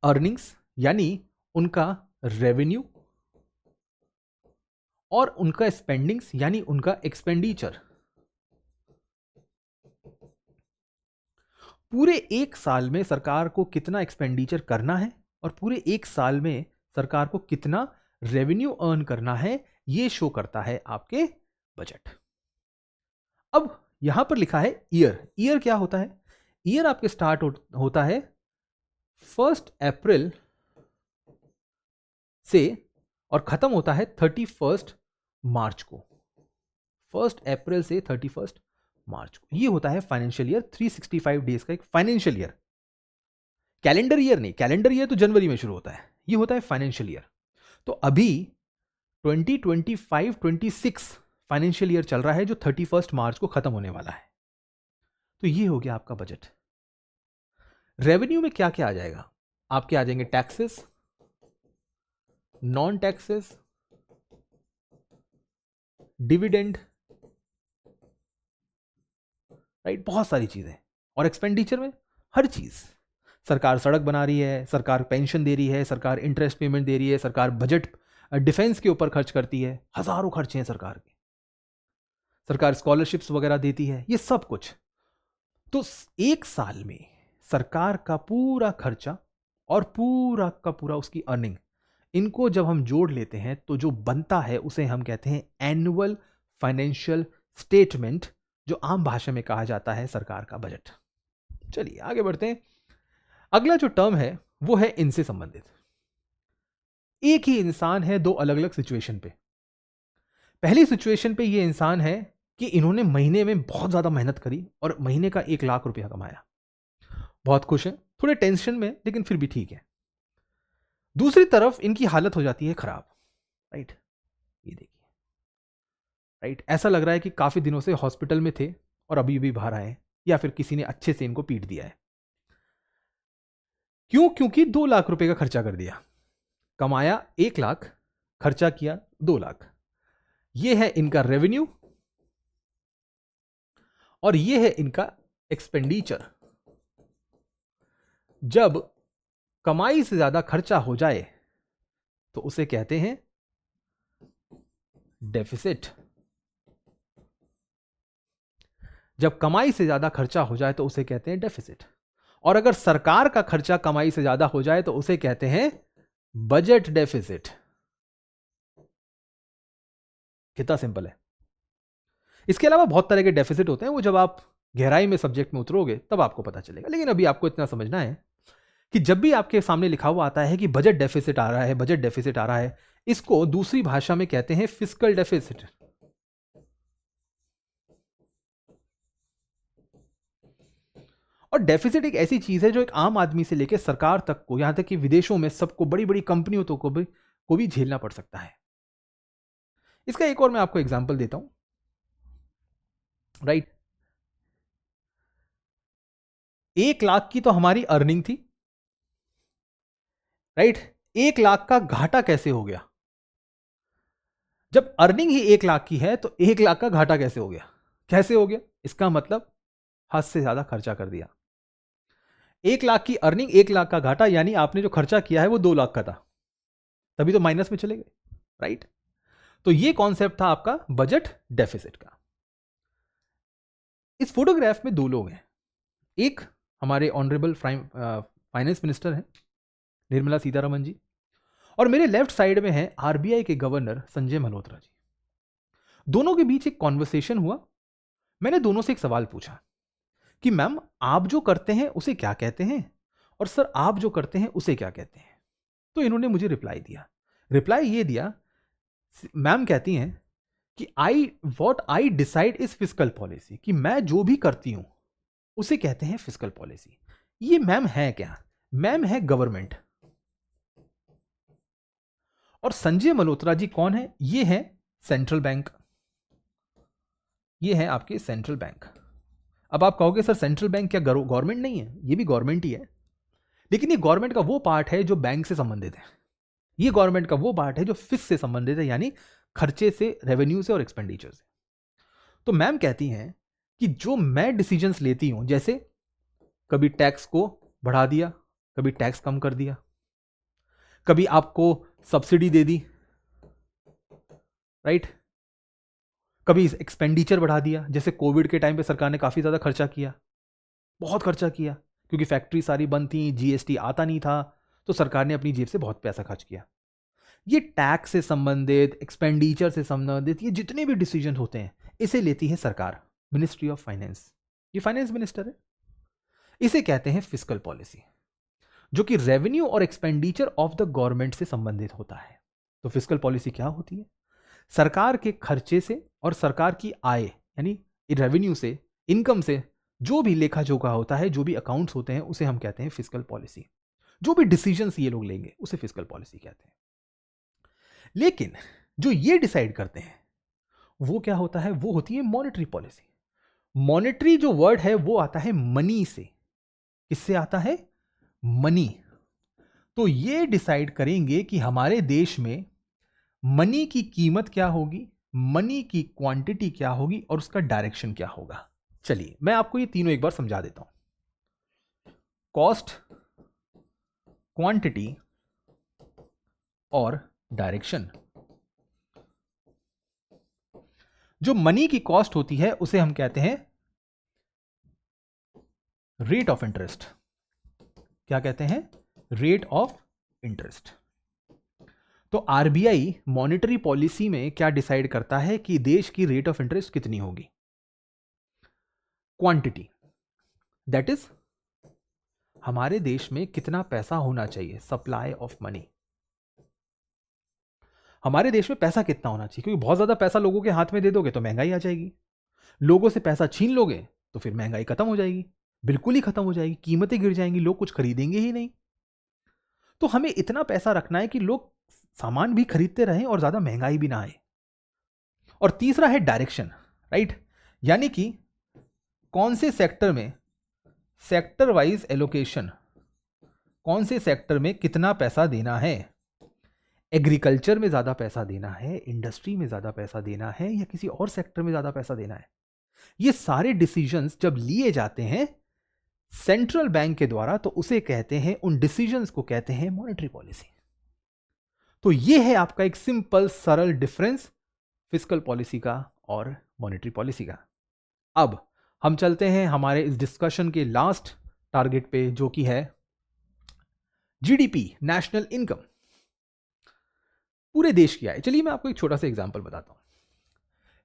S1: अर्निंग्स यानी उनका रेवेन्यू और उनका स्पेंडिंग्स यानी उनका एक्सपेंडिचर। पूरे एक साल में सरकार को कितना एक्सपेंडिचर करना है और पूरे एक साल में सरकार को कितना रेवेन्यू अर्न करना है, यह शो करता है आपके बजट। अब यहां पर लिखा है ईयर। ईयर क्या होता है? ईयर आपके स्टार्ट होता है 1 अप्रैल से और खत्म होता है 31 मार्च को। 1 अप्रैल से 31 मार्च को ये होता है फाइनेंशियल ईयर। 365 डेज का एक फाइनेंशियल ईयर। कैलेंडर ईयर नहीं, कैलेंडर ईयर तो जनवरी में शुरू होता है, ये होता है फाइनेंशियल ईयर। तो अभी 2025-26 फाइनेंशियल ईयर चल रहा है जो 31 मार्च को खत्म होने वाला है। तो ये हो गया आपका बजट। रेवेन्यू में क्या क्या आ जाएगा? आपके आ जाएंगे taxes, non taxes, dividend, right, बहुत सारी चीजें। और एक्सपेंडिचर में हर चीज। सरकार सड़क बना रही है, सरकार पेंशन दे रही है, सरकार इंटरेस्ट पेमेंट दे रही है, सरकार बजट डिफेंस के ऊपर खर्च करती है, हजारों खर्चे हैं सरकार के। सरकार स्कॉलरशिप्स वगैरह देती है, ये सब कुछ। तो एक साल में सरकार का पूरा खर्चा और पूरा का पूरा उसकी अर्निंग, इनको जब हम जोड़ लेते हैं तो जो बनता है उसे हम कहते हैं एनुअल फाइनेंशियल स्टेटमेंट, जो आम भाषा में कहा जाता है सरकार का बजट। चलिए आगे बढ़ते हैं। अगला जो टर्म है वो है इनसे संबंधित। एक ही इंसान है दो अलग अलग सिचुएशन पे। पहली सिचुएशन पे ये इंसान है कि इन्होंने महीने में बहुत ज्यादा मेहनत करी और महीने का 1 लाख रुपया कमाया, बहुत खुश है, थोड़े टेंशन में लेकिन फिर भी ठीक है। दूसरी तरफ इनकी हालत हो जाती है खराब, राइट, ये देखिए, राइट, ऐसा लग रहा है कि काफी दिनों से हॉस्पिटल में थे और अभी भी बाहर आए, या फिर किसी ने अच्छे से इनको पीट दिया है। क्यों? क्योंकि 2 लाख रुपए का खर्चा कर दिया। कमाया 1 लाख, खर्चा किया 2 लाख। यह है इनका रेवेन्यू और यह है इनका एक्सपेंडिचर। जब कमाई से ज्यादा खर्चा हो जाए तो उसे कहते हैं डेफिसिट। जब कमाई से ज्यादा खर्चा हो जाए तो उसे कहते हैं डेफिसिट। और अगर सरकार का खर्चा कमाई से ज्यादा हो जाए तो उसे कहते हैं बजट डेफिसिट। कितना सिंपल है। इसके अलावा बहुत तरह के डेफिसिट होते हैं, वो जब आप गहराई में सब्जेक्ट में उतरोगे तब आपको पता चलेगा। लेकिन अभी आपको इतना समझना है कि जब भी आपके सामने लिखा हुआ आता है कि बजट डेफिसिट आ रहा है, बजट डेफिसिट आ रहा है, इसको दूसरी भाषा में कहते हैं फिस्कल डेफिसिट। और डेफिसिट एक ऐसी चीज है जो एक आम आदमी से लेकर सरकार तक को, यहां तक कि विदेशों में सबको, बड़ी बड़ी कंपनियों तो को भी झेलना पड़ सकता है। इसका एक और मैं आपको एग्जांपल देता हूं, राइट। 1 लाख की तो हमारी अर्निंग थी, राइट। 1 लाख का घाटा कैसे हो गया? जब अर्निंग ही 1 लाख की है तो 1 लाख का घाटा कैसे हो गया? कैसे हो गया? इसका मतलब हद से ज्यादा खर्चा कर दिया। 1 लाख की अर्निंग 1 लाख का घाटा, यानी आपने जो खर्चा किया है वो 2 लाख का था, तभी तो माइनस में चले गए, राइट। तो ये कॉन्सेप्ट था आपका बजट डेफिसिट का। इस फोटोग्राफ में 2 लोग हैं, एक हमारे ऑनरेबल फाइनेंस मिनिस्टर हैं निर्मला सीतारमन जी, और मेरे लेफ्ट साइड में है आरबीआई के गवर्नर संजय मल्होत्रा जी। दोनों के बीच एक कॉन्वर्सेशन हुआ। मैंने दोनों से एक सवाल पूछा कि मैम आप जो करते हैं उसे क्या कहते हैं, और सर आप जो करते हैं उसे क्या कहते हैं। तो इन्होंने मुझे रिप्लाई ये दिया, मैम कहती हैं कि what I decide is fiscal policy, कि मैं जो भी करती हूं उसे कहते हैं फिस्कल पॉलिसी। ये मैम है क्या? मैम है गवर्नमेंट। और संजय मल्होत्रा जी कौन है? ये है सेंट्रल बैंक, ये है आपके सेंट्रल बैंक। अब आप कहोगे सर सेंट्रल बैंक क्या गवर्नमेंट नहीं है? ये भी गवर्नमेंट ही है, लेकिन ये गवर्नमेंट का वो पार्ट है जो बैंक से संबंधित है। ये गवर्नमेंट का वो पार्ट है जो फिस से संबंधित है, यानी खर्चे से, रेवेन्यू से और एक्सपेंडिचर से। तो मैम कहती हैं कि जो मैं डिसीजंस लेती हूं, जैसे कभी टैक्स को बढ़ा दिया, कभी टैक्स कम कर दिया, कभी आपको सब्सिडी दे दी, राइट, कभी एक्सपेंडिचर बढ़ा दिया, जैसे कोविड के टाइम पे सरकार ने काफी ज्यादा खर्चा किया, बहुत खर्चा किया, क्योंकि फैक्ट्री सारी बंद थी, जीएसटी आता नहीं था, तो सरकार ने अपनी जेब से बहुत पैसा खर्च किया। ये टैक्स से संबंधित, एक्सपेंडिचर से संबंधित, ये जितने भी डिसीजन होते हैं इसे लेती है सरकार, मिनिस्ट्री ऑफ फाइनेंस। ये फाइनेंस मिनिस्टर है। इसे कहते हैं फिस्कल पॉलिसी, जो कि रेवेन्यू और एक्सपेंडिचर ऑफ द गवर्नमेंट से संबंधित होता है। तो फिस्कल पॉलिसी क्या होती है? सरकार के खर्चे से और सरकार की आय, यानी रेवेन्यू से, इनकम से जो भी लेखा जोखा होता है, जो भी अकाउंट्स होते हैं, उसे हम कहते हैं फिस्कल पॉलिसी। जो भी डिसीजंस ये लोग लेंगे उसे फिस्कल पॉलिसी कहते हैं। लेकिन जो ये डिसाइड करते हैं वो क्या होता है? वो होती है मॉनेटरी पॉलिसी। मॉनेटरी जो वर्ड है वो आता है मनी से। किससे आता है? मनी। तो ये डिसाइड करेंगे कि हमारे देश में मनी की कीमत क्या होगी, मनी की क्वांटिटी क्या होगी और उसका डायरेक्शन क्या होगा। चलिए मैं आपको ये तीनों एक बार समझा देता हूं। कॉस्ट, क्वांटिटी और डायरेक्शन। जो मनी की कॉस्ट होती है उसे हम कहते हैं रेट ऑफ इंटरेस्ट। क्या कहते हैं? Rate of interest. तो आरबीआई मॉनेटरी पॉलिसी में क्या डिसाइड करता है कि देश की रेट ऑफ इंटरेस्ट कितनी होगी? क्वांटिटी, दैट इज हमारे देश में कितना पैसा होना चाहिए, सप्लाई ऑफ मनी। हमारे देश में पैसा कितना होना चाहिए, क्योंकि बहुत ज्यादा पैसा लोगों के हाथ में दे दोगे तो महंगाई आ जाएगी, लोगों से पैसा छीन लोगे तो फिर महंगाई खत्म हो जाएगी, बिल्कुल ही खत्म हो जाएगी, कीमतें गिर जाएंगी, लोग कुछ खरीदेंगे ही नहीं। तो हमें इतना पैसा रखना है कि लोग सामान भी खरीदते रहें और ज्यादा महंगाई भी ना आए। और तीसरा है डायरेक्शन, राइट, यानी कि कौन से सेक्टर में, सेक्टर वाइज एलोकेशन, कौन से सेक्टर में कितना पैसा देना है। एग्रीकल्चर में ज्यादा पैसा देना है, इंडस्ट्री में ज्यादा पैसा देना है, या किसी और सेक्टर में ज्यादा पैसा देना है। ये सारे डिसीजंस जब लिए जाते हैं सेंट्रल बैंक के द्वारा तो उसे कहते हैं, उन डिसीजंस को कहते हैं मॉनेटरी पॉलिसी। तो ये है आपका एक सिंपल सरल डिफरेंस फिस्कल पॉलिसी का और मॉनेटरी पॉलिसी का। अब हम चलते हैं हमारे इस डिस्कशन के लास्ट टारगेट पे, जो कि है जीडीपी, नेशनल इनकम, पूरे देश की आय। चलिए मैं आपको एक छोटा सा एग्जांपल बताता हूं।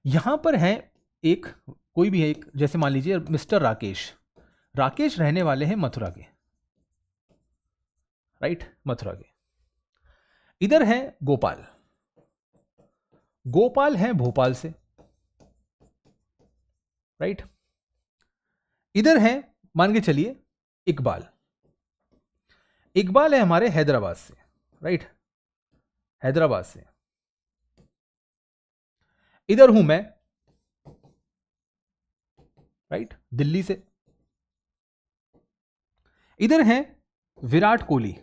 S1: यहां पर है एक, कोई भी है एक, जैसे मान लीजिए मिस्टर राकेश। राकेश रहने वाले हैं मथुरा के, राइट, मथुरा के। इधर है गोपाल, गोपाल है भोपाल से, राइट। इधर है मान के चलिए इकबाल, इकबाल है हमारे हैदराबाद से, राइट, हैदराबाद से। इधर हूं मैं, राइट, दिल्ली से। इधर है विराट कोहली,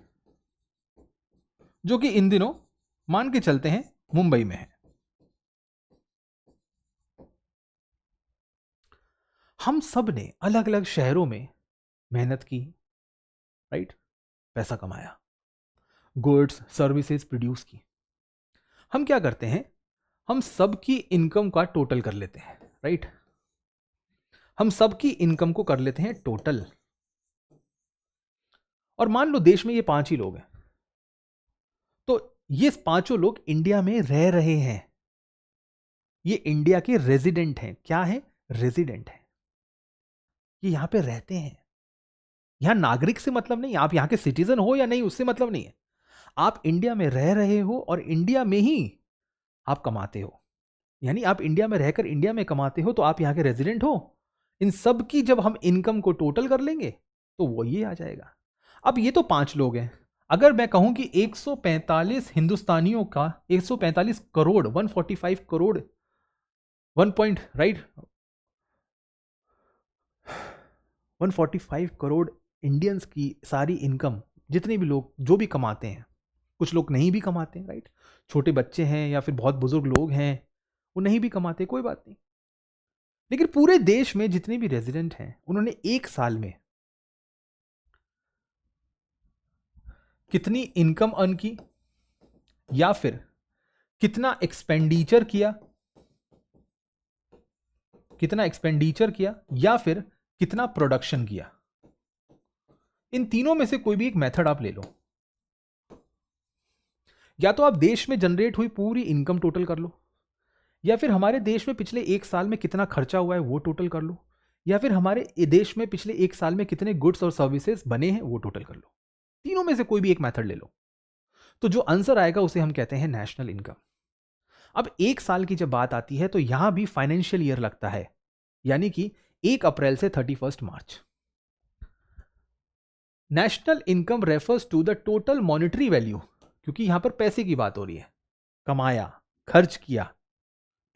S1: जो कि इन दिनों मान के चलते हैं मुंबई में है। हम सब ने अलग अलग शहरों में मेहनत की, राइट, पैसा कमाया, गुड्स सर्विसेज प्रोड्यूस की। हम क्या करते हैं, हम सबकी इनकम का टोटल कर लेते हैं, राइट, हम सबकी इनकम को कर लेते हैं टोटल। और मान लो देश में ये 5 ही लोग हैं, तो ये 5 लोग इंडिया में रह रहे हैं, ये इंडिया के रेजिडेंट हैं। क्या है? रेजिडेंट है, ये यहां पे रहते हैं। यहां नागरिक से मतलब नहीं, आप यहां के सिटीजन हो या नहीं उससे मतलब नहीं है, आप इंडिया में रह रहे हो और इंडिया में ही आप कमाते हो, यानी आप इंडिया में रहकर इंडिया में कमाते हो, तो आप यहां के रेजिडेंट हो। इन सब की जब हम इनकम को टोटल कर लेंगे तो वो ये आ जाएगा। अब ये तो 5 लोग हैं, अगर मैं कहूं कि 145 हिंदुस्तानियों का 145 crore 145 crore 1 point right 145 crore Indians की सारी इनकम, जितने भी लोग जो भी कमाते हैं, कुछ लोग नहीं भी कमाते हैं, राइट, छोटे बच्चे हैं या फिर बहुत बुजुर्ग लोग हैं वो नहीं भी कमाते, कोई बात नहीं, लेकिन पूरे देश में जितने भी रेजिडेंट हैं उन्होंने एक साल में कितनी इनकम अर्न की, या फिर कितना एक्सपेंडिचर किया, या फिर कितना प्रोडक्शन किया। इन तीनों में से कोई भी एक मेथड आप ले लो, या तो आप देश में जनरेट हुई पूरी इनकम टोटल कर लो, या फिर हमारे देश में पिछले एक साल में कितना खर्चा हुआ है वो टोटल कर लो, या फिर हमारे देश में पिछले एक साल में कितने गुड्स और सर्विसेज बने हैं वो टोटल कर लो। तीनों में से कोई भी एक मेथड ले लो, तो जो आंसर आएगा उसे हम कहते हैं नेशनल इनकम। अब एक साल की जब बात आती है तो यहां भी फाइनेंशियल ईयर लगता है, यानी कि 1 अप्रैल से 31 March. National income refers to the total monetary value, क्योंकि यहां पर पैसे की बात हो रही है, कमाया, खर्च किया,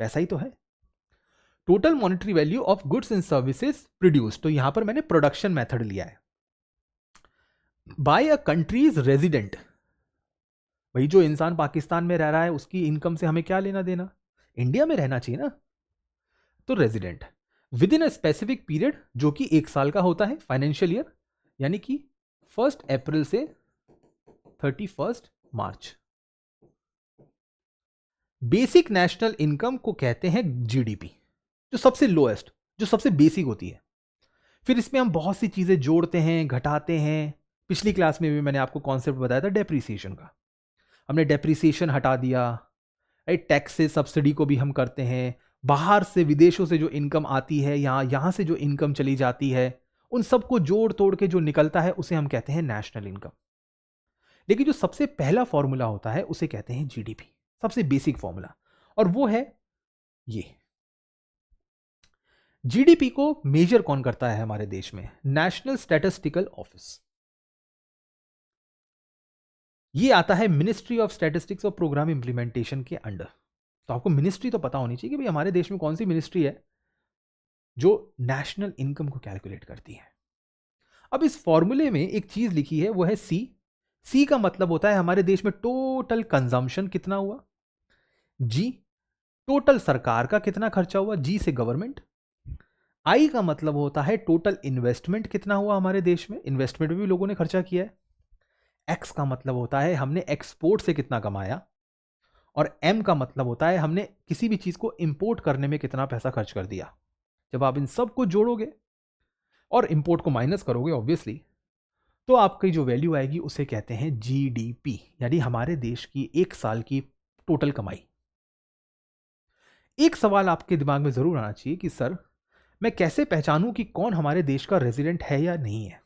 S1: पैसा ही तो है। Total monetary value of goods and services produce, तो यहां पर मैंने प्रोडक्शन मेथड लिया है, बाय अ कंट्रीज रेजिडेंट। भाई जो इंसान पाकिस्तान में रह रहा है उसकी इनकम से हमें क्या लेना देना, इंडिया में रहना चाहिए ना, तो resident with in a specific period, जो कि एक साल का होता है फाइनेंशियल ईयर, यानी कि 1 अप्रैल से 31 मार्च। बेसिक नेशनल इनकम को कहते हैं जीडीपी, जो सबसे लोएस्ट, जो सबसे बेसिक होती है। फिर इसमें हम बहुत सी चीजें जोड़ते हैं, घटाते हैं। पिछली क्लास में भी मैंने आपको कॉन्सेप्ट बताया था डेप्रीसिएशन का, हमने डेप्रीसिएशन हटा दिया, राइट, टैक्स से सब्सिडी को भी हम करते हैं, बाहर से विदेशों से जो इनकम आती है, यहां से जो इनकम चली जाती है, उन सबको जोड़ तोड़ के जो निकलता है उसे हम कहते हैं नेशनल इनकम। लेकिन जो सबसे पहला फॉर्मूला होता है उसे कहते हैं जीडीपी, सबसे बेसिक फॉर्मूला, और वो है ये। जीडीपी को मेजर कौन करता है हमारे देश में? National statistical office. ये आता है मिनिस्ट्री ऑफ स्टैटिस्टिक्स और प्रोग्राम इंप्लीमेंटेशन के अंडर। तो आपको मिनिस्ट्री तो पता होनी चाहिए कि भाई हमारे देश में कौन सी मिनिस्ट्री है जो नेशनल इनकम को कैलकुलेट करती है। अब इस फॉर्मूले में एक चीज लिखी है, वो है सी। सी का मतलब होता है हमारे देश में टोटल कंजम्पशन कितना हुआ, जी टोटल सरकार का कितना खर्चा हुआ, जी से गवर्नमेंट। आई का मतलब होता है टोटल इन्वेस्टमेंट कितना हुआ हमारे देश में, इन्वेस्टमेंट में भी लोगों ने खर्चा किया है। एक्स का मतलब होता है हमने एक्सपोर्ट से कितना कमाया, और एम का मतलब होता है हमने किसी भी चीज को इंपोर्ट करने में कितना पैसा खर्च कर दिया। जब आप इन सब को जोड़ोगे और इंपोर्ट को माइनस करोगे ऑब्वियसली, तो आपकी जो वैल्यू आएगी उसे कहते हैं जीडीपी, यानी हमारे देश की एक साल की टोटल कमाई। एक सवाल आपके दिमाग में जरूर आना चाहिए कि सर मैं कैसे पहचानूं कि कौन हमारे देश का रेजिडेंट है या नहीं है।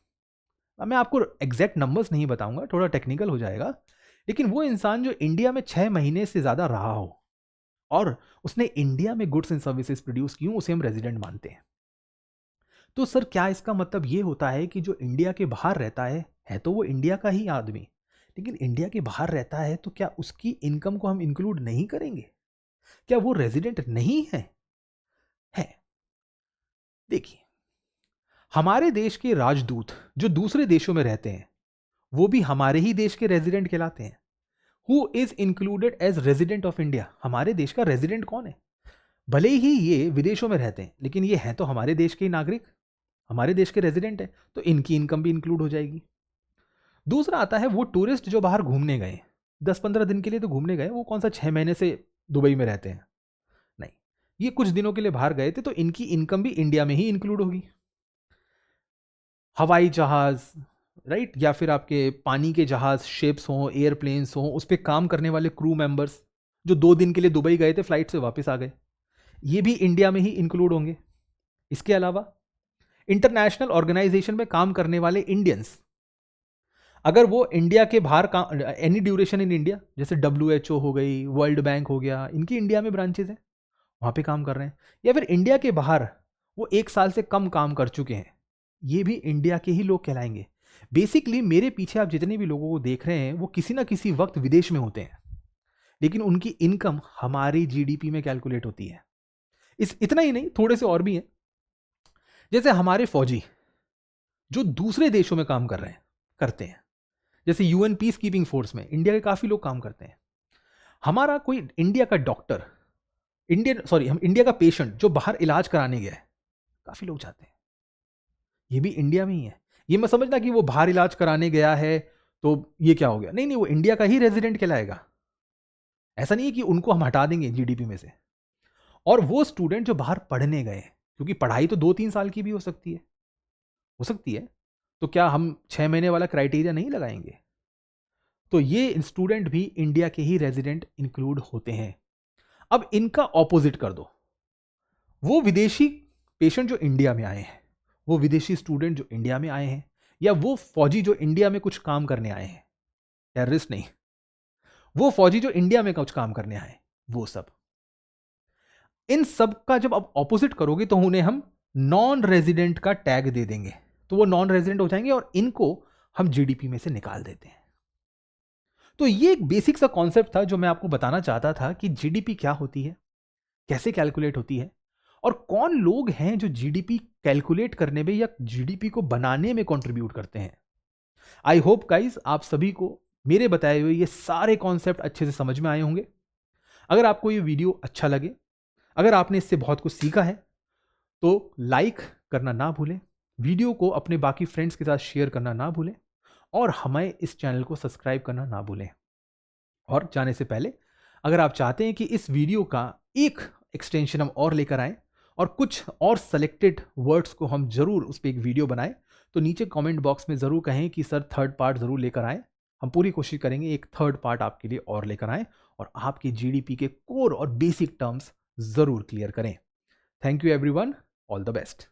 S1: अब मैं आपको एग्जैक्ट नंबर्स नहीं बताऊंगा, थोड़ा टेक्निकल हो जाएगा, लेकिन वो इंसान जो इंडिया में 6 महीने से ज्यादा रहा हो और उसने इंडिया में गुड्स एंड सर्विसेज प्रोड्यूस की, उसे हम रेजिडेंट मानते हैं। तो सर क्या इसका मतलब ये होता है कि जो इंडिया के बाहर रहता है तो वो इंडिया का ही आदमी, लेकिन इंडिया के बाहर रहता है तो क्या उसकी इनकम को हम इंक्लूड नहीं करेंगे? क्या वो रेजिडेंट नहीं है? देखिए, हमारे देश के राजदूत जो दूसरे देशों में रहते हैं वो भी हमारे ही देश के रेजिडेंट कहलाते हैं। Who is included as resident of India, हमारे देश का रेजिडेंट कौन है? भले ही ये विदेशों में रहते हैं लेकिन ये हैं तो हमारे देश के नागरिक, हमारे देश के रेजिडेंट है, तो इनकी इनकम भी इंक्लूड हो जाएगी। दूसरा आता है वो टूरिस्ट जो बाहर घूमने गए, 10-15 दिन के लिए तो घूमने गए, वो कौन सा 6 महीने से दुबई में रहते हैं, नहीं, ये कुछ दिनों के लिए बाहर गए थे, तो इनकी इनकम भी इंडिया में ही इंक्लूड होगी। हवाई जहाज, राइट, या फिर आपके पानी के जहाज, शिप्स हों, एयरप्लेन्स हों, उस पर काम करने वाले क्रू मेंबर्स जो 2 दिन के लिए दुबई गए थे, फ्लाइट से वापस आ गए, ये भी इंडिया में ही इंक्लूड होंगे। इसके अलावा इंटरनेशनल ऑर्गेनाइजेशन में काम करने वाले इंडियंस, अगर वो इंडिया के बाहर काम, एनी ड्यूरेशन इन इंडिया, जैसे WHO हो गई, वर्ल्ड बैंक हो गया, इनकी इंडिया में ब्रांचेज हैं, वहाँ पे काम कर रहे हैं, या फिर इंडिया के बाहर वो 1 साल से कम काम कर चुके हैं, ये भी इंडिया के ही लोग कहलाएंगे। बेसिकली मेरे पीछे आप जितने भी लोगों को देख रहे हैं वो किसी ना किसी वक्त विदेश में होते हैं, लेकिन उनकी इनकम हमारी GDP में कैलकुलेट होती है। इतना ही नहीं, थोड़े से और भी हैं। जैसे हमारे फौजी जो दूसरे देशों में काम करते हैं, जैसे UN पीस कीपिंग फोर्स में इंडिया के काफी लोग काम करते हैं। हमारा कोई इंडिया का डॉक्टर, हम इंडिया का पेशेंट जो बाहर इलाज कराने गया है, काफी लोग जाते हैं, ये भी इंडिया में ही है। ये मैं समझना कि वो बाहर इलाज कराने गया है तो ये क्या हो गया, नहीं, वो इंडिया का ही रेजिडेंट कहलाएगा। ऐसा नहीं है कि उनको हम हटा देंगे GDP में से। और वो स्टूडेंट जो बाहर पढ़ने गए, क्योंकि पढ़ाई तो 2-3 साल की भी हो सकती है, तो क्या हम 6 महीने वाला क्राइटेरिया नहीं लगाएंगे? तो ये स्टूडेंट भी इंडिया के ही रेजिडेंट इंक्लूड होते हैं। अब इनका ऑपोजिट कर दो, वो विदेशी पेशेंट जो इंडिया में आए हैं, वो विदेशी स्टूडेंट जो इंडिया में आए हैं, या वो फौजी जो इंडिया में कुछ काम करने आए हैं, टेररिस्ट नहीं, वो फौजी जो इंडिया में कुछ काम करने आए, वो सब, इन सब का जब आप ऑपोजिट करोगे तो उन्हें हम नॉन रेजिडेंट का टैग दे देंगे, तो वो नॉन रेजिडेंट हो जाएंगे और इनको हम GDP में से निकाल देते हैं। तो ये एक बेसिक सा कॉन्सेप्ट था जो मैं आपको बताना चाहता था कि GDP क्या होती है, कैसे कैलकुलेट होती है, और कौन लोग हैं जो GDP कैलकुलेट करने में या GDP को बनाने में कंट्रीब्यूट करते हैं। आई होप गाइस आप सभी को मेरे बताए हुए ये सारे कॉन्सेप्ट अच्छे से समझ में आए होंगे। अगर आपको ये वीडियो अच्छा लगे, अगर आपने इससे बहुत कुछ सीखा है, तो लाइक करना ना भूलें, वीडियो को अपने बाकी फ्रेंड्स के साथ शेयर करना ना भूलें, और हमें इस चैनल को सब्सक्राइब करना ना भूलें। और जाने से पहले अगर आप चाहते हैं कि इस वीडियो का एक एक्सटेंशन हम और लेकर आएँ और कुछ और सेलेक्टेड वर्ड्स को हम जरूर उस पर एक वीडियो बनाएं, तो नीचे कमेंट बॉक्स में ज़रूर कहें कि सर 3rd पार्ट ज़रूर लेकर आएँ। हम पूरी कोशिश करेंगे एक 3rd पार्ट आपके लिए और लेकर आएँ और आपकी GDP के कोर और बेसिक टर्म्स ज़रूर क्लियर करें। Thank you everyone, all the best.